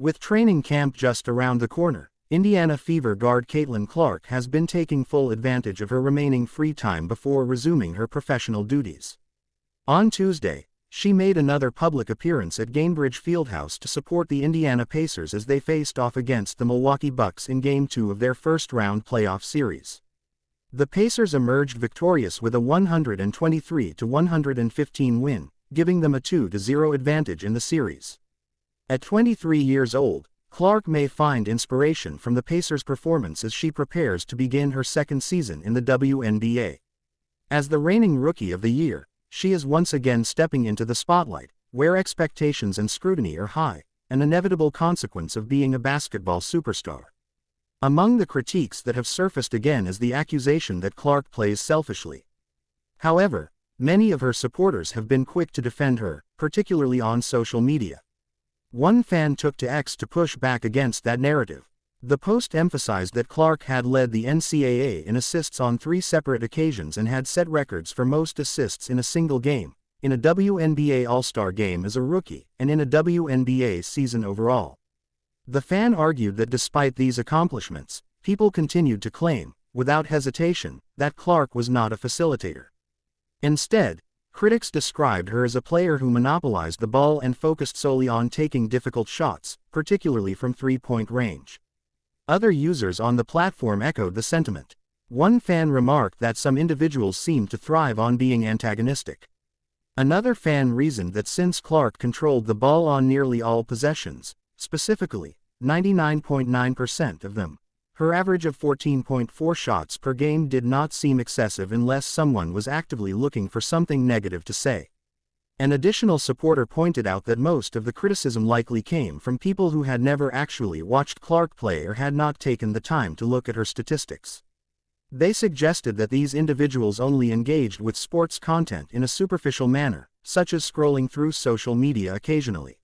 With training camp just around the corner, Indiana Fever guard Caitlin Clark has been taking full advantage of her remaining free time before resuming her professional duties. On Tuesday, she made another public appearance at Gainbridge Fieldhouse to support the Indiana Pacers as they faced off against the Milwaukee Bucks in Game 2 of their first-round playoff series. The Pacers emerged victorious with a 123-115 win, giving them a 2-0 advantage in the series. At 23 years old, Clark may find inspiration from the Pacers' performance as she prepares to begin her second season in the WNBA. As the reigning Rookie of the Year, she is once again stepping into the spotlight, where expectations and scrutiny are high, an inevitable consequence of being a basketball superstar. Among the critiques that have surfaced again is the accusation that Clark plays selfishly. However, many of her supporters have been quick to defend her, particularly on social media. One fan took to X to push back against that narrative. The post emphasized that Clark had led the NCAA in assists on 3 separate occasions and had set records for most assists in a single game, in a WNBA All-Star game as a rookie, and in a WNBA season overall. The fan argued that despite these accomplishments, people continued to claim, without hesitation, that Clark was not a facilitator. Instead, critics described her as a player who monopolized the ball and focused solely on taking difficult shots, particularly from three-point range. Other users on the platform echoed the sentiment. One fan remarked that some individuals seemed to thrive on being antagonistic. Another fan reasoned that since Clark controlled the ball on nearly all possessions, specifically 99.9% of them, her average of 14.4 shots per game did not seem excessive unless someone was actively looking for something negative to say. An additional supporter pointed out that most of the criticism likely came from people who had never actually watched Clark play or had not taken the time to look at her statistics. They suggested that these individuals only engaged with sports content in a superficial manner, such as scrolling through social media occasionally.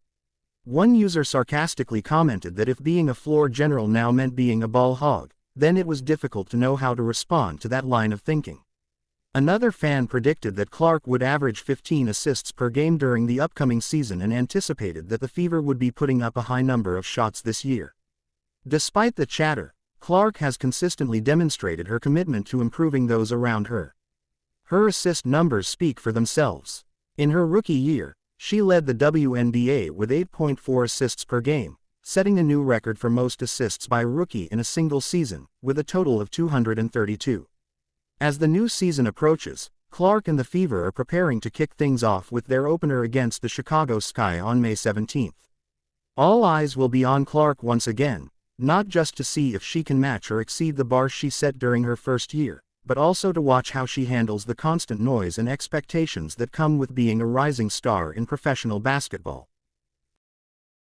One user sarcastically commented that if being a floor general now meant being a ball hog, then it was difficult to know how to respond to that line of thinking. Another fan predicted that Clark would average 15 assists per game during the upcoming season and anticipated that the Fever would be putting up a high number of shots this year. Despite the chatter, Clark has consistently demonstrated her commitment to improving those around her. Her assist numbers speak for themselves. In her rookie year, she led the WNBA with 8.4 assists per game, setting a new record for most assists by a rookie in a single season, with a total of 232. As the new season approaches, Clark and the Fever are preparing to kick things off with their opener against the Chicago Sky on May 17. All eyes will be on Clark once again, not just to see if she can match or exceed the bar she set during her first year, but also to watch how she handles the constant noise and expectations that come with being a rising star in professional basketball.